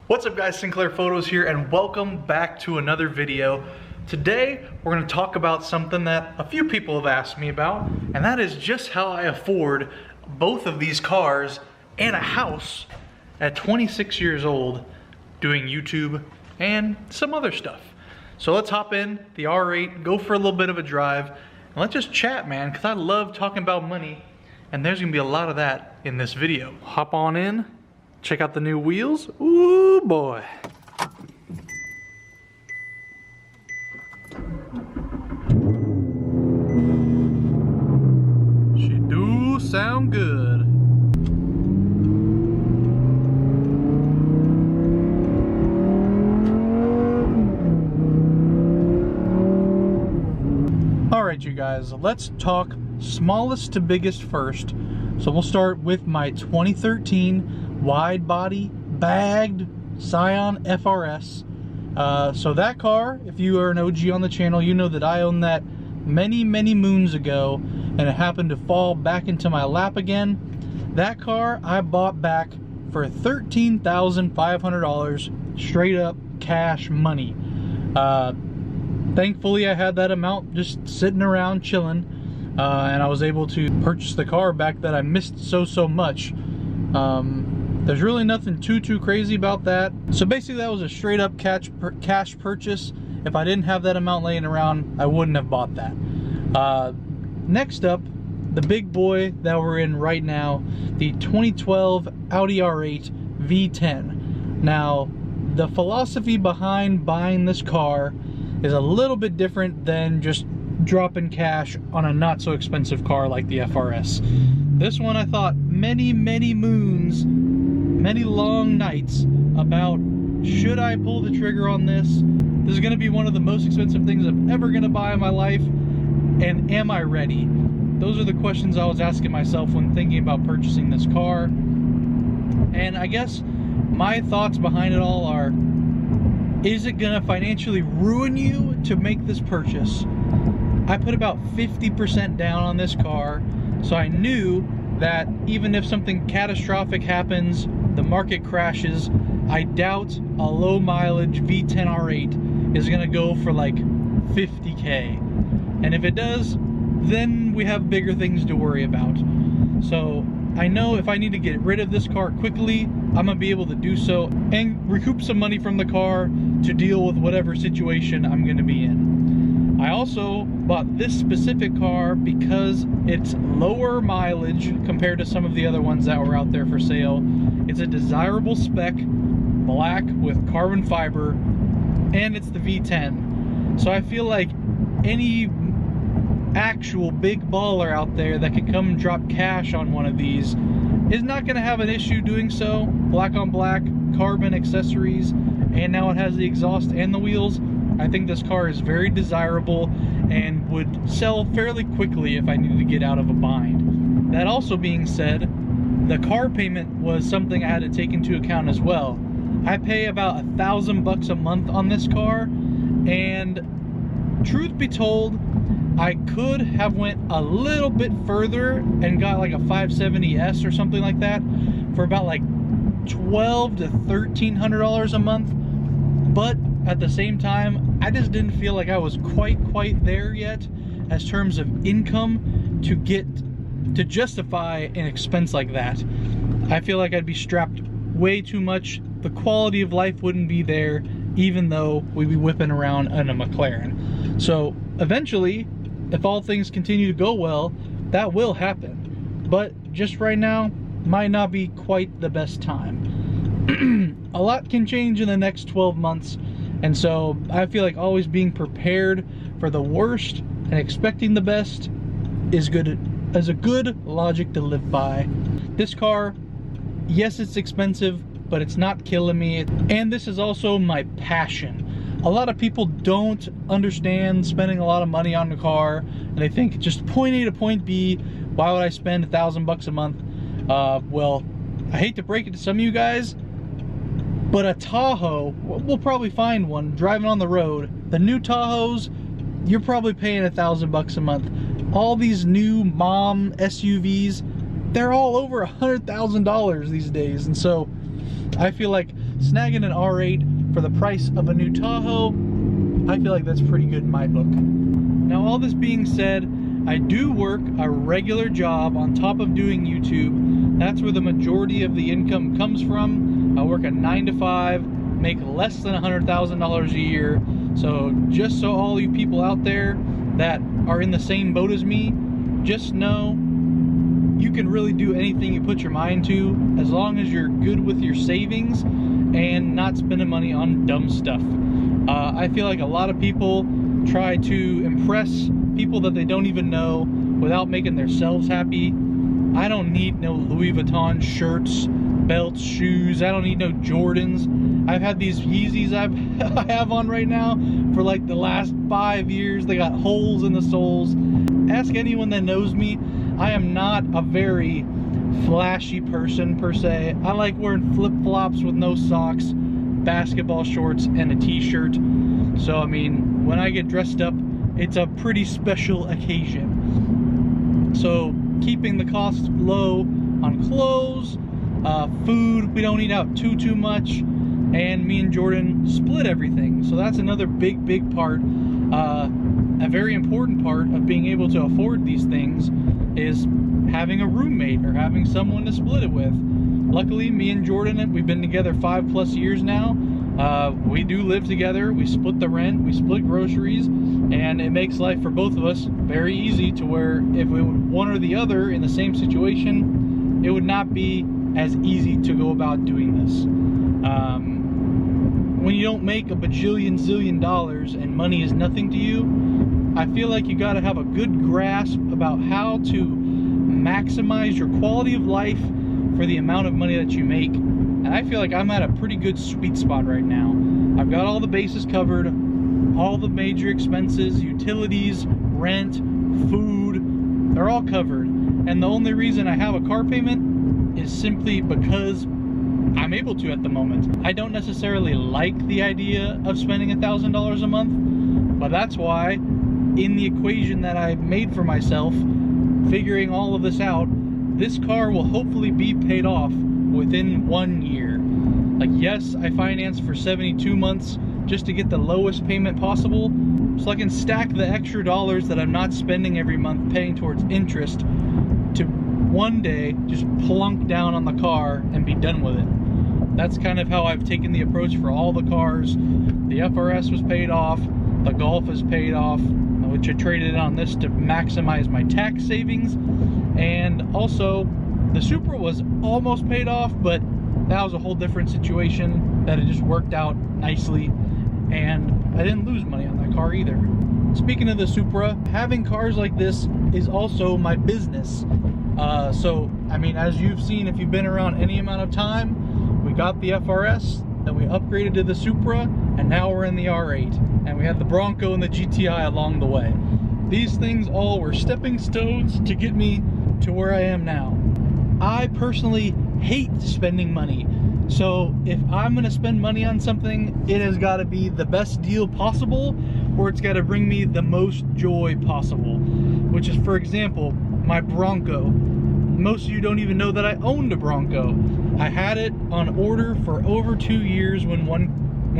What's up guys, Sinclair Photos here and welcome back to another video. Today we're going to talk about something that a few people have asked me about, and that is just how I afford both of these cars and a house at 26 years old doing YouTube and some other stuff. So let's hop in the R8, go for a little bit of a drive, and let's just chat, man, because I love talking about money, and there's going to be a lot of that in this video. Hop on in. Check out the new wheels. Ooh boy. She do sound good. All right, you guys, let's talk smallest to biggest first. So we'll start with my 2013 wide body bagged Scion FRS. So that car, if you are an OG on the channel, you know that I owned that many moons ago, and it happened to fall back into my lap again. That car I bought back for $13,500 straight up cash money. Thankfully I had that amount just sitting around chilling, and I was able to purchase the car back that I missed so much. There's really nothing too crazy about that. So basically that was a straight up cash purchase. If I didn't have that amount laying around, I wouldn't have bought that. Next up, the big boy that we're in right now, the 2012 Audi R8 V10. Now, the philosophy behind buying this car is a little bit different than just dropping cash on a not so expensive car like the FRS. This one I thought many moons, many long nights about, should I pull the trigger on this? This is going to be one of the most expensive things I'm ever going to buy in my life, and am I ready? Those are the questions I was asking myself when thinking about purchasing this car. And I guess my thoughts behind it all are, is it going to financially ruin you to make this purchase? I put about 50% down on this car, so I knew that even if something catastrophic happens, the market crashes, I doubt a low mileage V10 R8 is gonna go for like 50K. And if it does, then we have bigger things to worry about. So I know if I need to get rid of this car quickly, I'm gonna be able to do so and recoup some money from the car to deal with whatever situation I'm gonna be in. I also bought this specific car because it's lower mileage compared to some of the other ones that were out there for sale. It's a desirable spec, black with carbon fiber, and it's the V10. So I feel like any actual big baller out there that could come and drop cash on one of these is not going to have an issue doing so. Black on black, carbon accessories, and now it has the exhaust and the wheels. I think this car is very desirable and would sell fairly quickly if I needed to get out of a bind. That also being said, the car payment was something I had to take into account as well. I pay about $1,000 a month on this car, and truth be told, I could have went a little bit further and got like a 570S or something like that for about like $1,200 to $1,300 a month, but at the same time, I just didn't feel like I was quite there yet as terms of income to justify an expense like that. I feel like I'd be strapped way too much. The quality of life wouldn't be there, even though we'd be whipping around in a McLaren. So eventually, if all things continue to go well, that will happen. But just right now, might not be quite the best time. A lot can change in the next 12 months. And so I feel like always being prepared for the worst and expecting the best is a good logic to live by. This car, yes, it's expensive, but it's not killing me. And this is also my passion. A lot of people don't understand spending a lot of money on a car, and they think just point A to point B, why would I spend $1,000 a month? Well, I hate to break it to some of you guys, but a Tahoe, we'll probably find one driving on the road. The new Tahoes, you're probably paying $1,000 a month. All these new mom SUVs, they're all over $100,000 these days. And so I feel like snagging an R8 for the price of a new Tahoe, I feel like that's pretty good in my book. Now, all this being said, I do work a regular job on top of doing YouTube. That's where the majority of the income comes from. I work a 9 to 5, make less than $100,000 a year. So just so all you people out there that are in the same boat as me, just know you can really do anything you put your mind to as long as you're good with your savings and not spending money on dumb stuff. I feel like a lot of people try to impress people that they don't even know without making themselves happy. I don't need no Louis Vuitton shirts, belts, shoes. I don't need no Jordans. I've had these Yeezys I have on right now for like the last 5 years. They got holes in the soles. Ask anyone that knows me. I am not a very flashy person per se. I like wearing flip-flops with no socks, basketball shorts, and a t-shirt. So I mean, when I get dressed up, it's a pretty special occasion. So keeping the costs low on clothes, food, we don't eat out too much, and me and Jordan split everything. So that's another big part, a very important part of being able to afford these things is having a roommate or having someone to split it with. Luckily, me and Jordan, we've been together 5+ years now. We do live together. We split the rent, we split groceries, and it makes life for both of us very easy to where if we were one or the other in the same situation, it would not be as easy to go about doing this. When you don't make a bajillion dollars and money is nothing to you, I feel like you got to have a good grasp about how to maximize your quality of life for the amount of money that you make. And I feel like I'm at a pretty good sweet spot right now. I've got all the bases covered, all the major expenses, utilities, rent, food, they're all covered. And the only reason I have a car payment is simply because I'm able to at the moment. I don't necessarily like the idea of spending $1,000 a month, but that's why in the equation that I've made for myself, figuring all of this out, this car will hopefully be paid off within 1 year. Like, yes, I financed for 72 months just to get the lowest payment possible, so I can stack the extra dollars that I'm not spending every month paying towards interest to one day just plunk down on the car and be done with it. That's kind of how I've taken the approach for all the cars. The FRS was paid off, the Golf is paid off, which I traded on this to maximize my tax savings, and also the Supra was almost paid off, but that was a whole different situation that it just worked out nicely, and I didn't lose money on that car either. Speaking of the Supra, having cars like this is also my business. So, I mean, as you've seen, if you've been around any amount of time, we got the FRS, then we upgraded to the Supra, and now we're in the R8. And we had the Bronco and the GTI along the way. These things all were stepping stones to get me to where I am now. I personally hate spending money. So if I'm gonna spend money on something, it has gotta be the best deal possible, or it's gotta bring me the most joy possible. Which is, for example, my Bronco. Most of you don't even know that I owned a Bronco. I had it on order for over 2 years when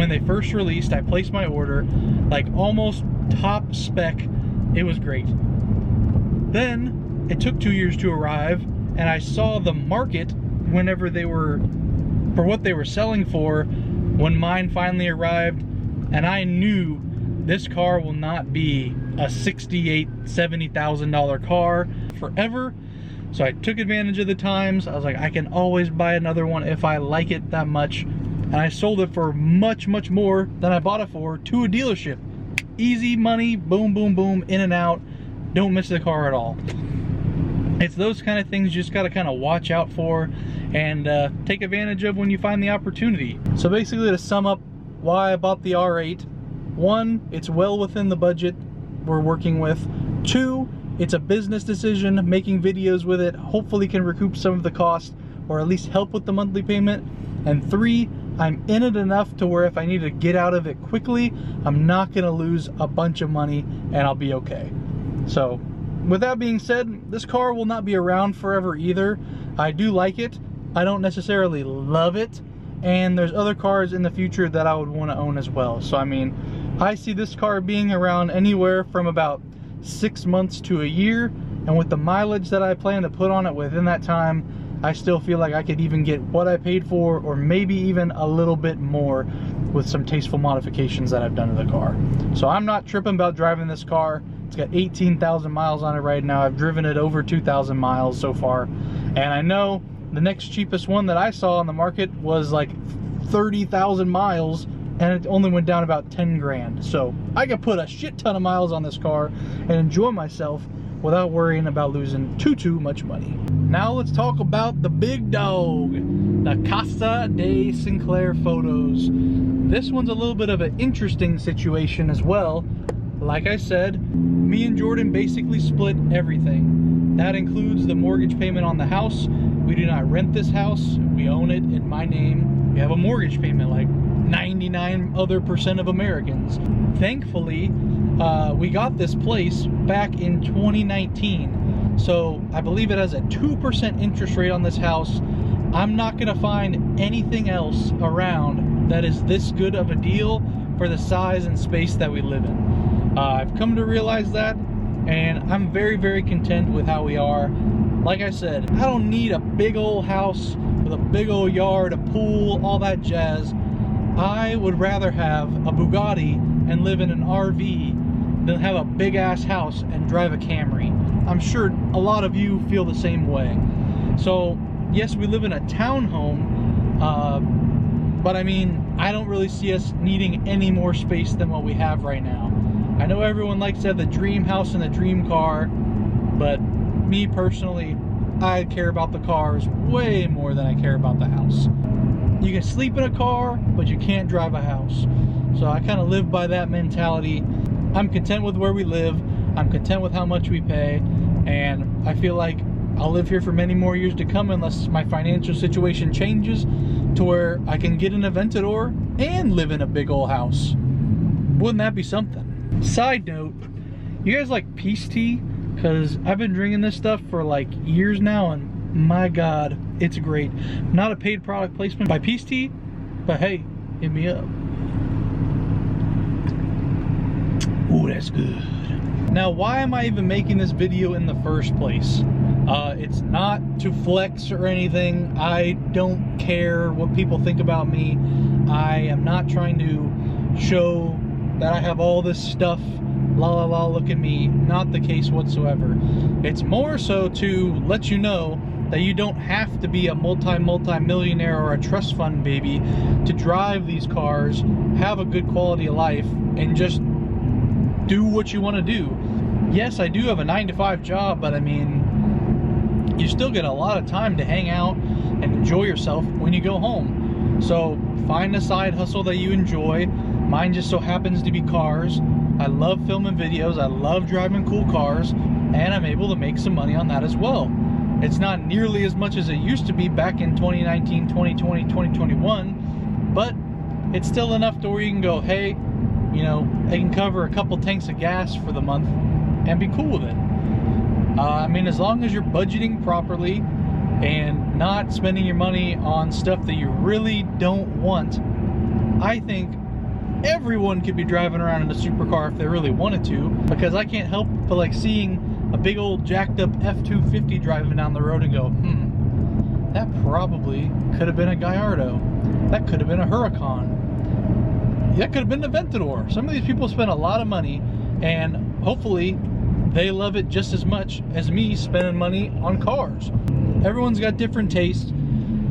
they first released. I placed my order, like almost top spec. It was great. Then it took 2 years to arrive, and I saw the market whenever they were, for what they were selling for, when mine finally arrived, and I knew this car will not be a $68,000, $70,000 car forever. So I took advantage of the times. I was like, I can always buy another one if I like it that much. And I sold it for much more than I bought it for to a dealership. Easy money, boom, boom, boom, in and out. Don't miss the car at all. It's those kind of things you just got to kind of watch out for and take advantage of when you find the opportunity. So basically, to sum up why I bought the R8, 1, it's well within the budget we're working with. 2, it's a business decision. Making videos with it hopefully can recoup some of the cost or at least help with the monthly payment. And 3, I'm in it enough to where if I need to get out of it quickly, I'm not gonna lose a bunch of money and I'll be okay. So with that being said, this car will not be around forever either. I do like it. I don't necessarily love it, and there's other cars in the future that I would want to own as well. So I mean, I see this car being around anywhere from about 6 months to a year, and with the mileage that I plan to put on it within that time, I still feel like I could even get what I paid for, or maybe even a little bit more with some tasteful modifications that I've done to the car. So I'm not tripping about driving this car. It's got 18,000 miles on it right now. I've driven it over 2,000 miles so far, and I know the next cheapest one that I saw on the market was like 30,000 miles, and it only went down about 10 grand. So I could put a shit ton of miles on this car and enjoy myself without worrying about losing too much money. Now let's talk about the big dog, the Casa de Sinclair photos. This one's a little bit of an interesting situation as well. Like I said, me and Jordan basically split everything. That includes the mortgage payment on the house. We do not rent this house. We own it in my name. We have a mortgage payment like 99% of Americans. Thankfully, we got this place back in 2019. So I believe it has a 2% interest rate on this house. I'm not gonna find anything else around that is this good of a deal for the size and space that we live in. I've come to realize that, and I'm very content with how we are. Like I said, I don't need a big old house with a big old yard, a pool, all that jazz. I would rather have a Bugatti and live in an RV than have a big ass house and drive a Camry. I'm sure a lot of you feel the same way. So yes, we live in a townhome, but I mean, I don't really see us needing any more space than what we have right now. I know everyone likes to have the dream house and the dream car, but me personally, I care about the cars way more than I care about the house. You can sleep in a car, but you can't drive a house. So I kind of live by that mentality. I'm content with where we live. I'm content with how much we pay. And I feel like I'll live here for many more years to come unless my financial situation changes to where I can get an Aventador and live in a big old house. Wouldn't that be something? Side note, you guys like peace tea? Because I've been drinking this stuff for like years now, and my God, it's great. Not a paid product placement by Peace Tea, but hey, hit me up. Ooh, that's good. Now, why am I even making this video in the first place? It's not to flex or anything. I don't care what people think about me. I am not trying to show that I have all this stuff. La la la, look at me. Not the case whatsoever. It's more so to let you know that you don't have to be a multi-millionaire or a trust fund baby to drive these cars, have a good quality of life, and just do what you want to do. Yes, I do have a 9-to-5 job, but I mean, you still get a lot of time to hang out and enjoy yourself when you go home. So find a side hustle that you enjoy. Mine just so happens to be cars. I love filming videos, I love driving cool cars, and I'm able to make some money on that as well. It's not nearly as much as it used to be back in 2019, 2020, 2021, but it's still enough to where you can go, hey, you know, I can cover a couple tanks of gas for the month and be cool with it. I mean, as long as you're budgeting properly and not spending your money on stuff that you really don't want, I think everyone could be driving around in a supercar if they really wanted to, because I can't help but like seeing a big old jacked up F-250 driving down the road and go, that probably could have been a Gallardo. That could have been a Huracan. That could have been an Aventador. Some of these people spend a lot of money, and hopefully they love it just as much as me spending money on cars. Everyone's got different tastes.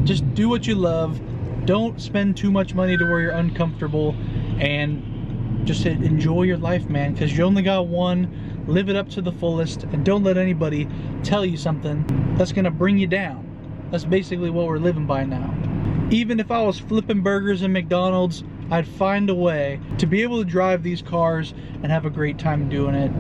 Just do what you love. Don't spend too much money to where you're uncomfortable, and just enjoy your life, man, because you only got one. Live it up to the fullest, and don't let anybody tell you something that's gonna bring you down. That's basically what we're living by now. Even if I was flipping burgers in McDonald's, I'd find a way to be able to drive these cars and have a great time doing it.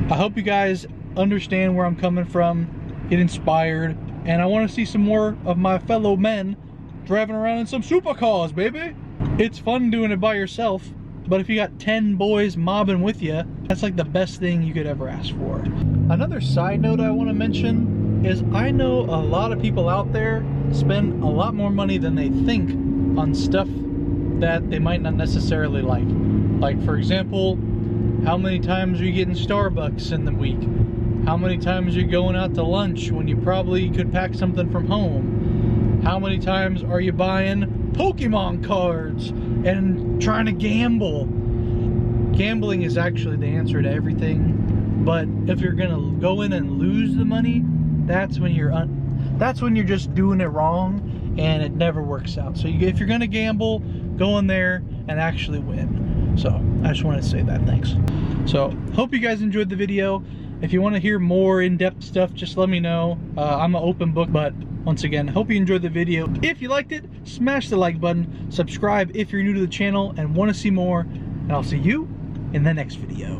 I hope you guys understand where I'm coming from, get inspired, and I want to see some more of my fellow men driving around in some supercars, baby. It's fun doing it by yourself, but if you got 10 boys mobbing with you, that's like the best thing you could ever ask for. Another side note I want to mention is I know a lot of people out there spend a lot more money than they think on stuff that they might not necessarily like. Like, for example, how many times are you getting Starbucks in the week? How many times are you going out to lunch when you probably could pack something from home? How many times are you buying Pokemon cards and trying to gamble? Gambling is actually the answer to everything, but if you're gonna go in and lose the money, that's when you're just doing it wrong, and it never works out. So if you're gonna gamble, go in there and actually win. So I just wanted to say that. Thanks. So hope you guys enjoyed the video. If you want to hear more in-depth stuff, just let me know. I'm an open book, but once again, hope you enjoyed the video. If you liked it, smash the like button, subscribe if you're new to the channel and want to see more, and I'll see you in the next video.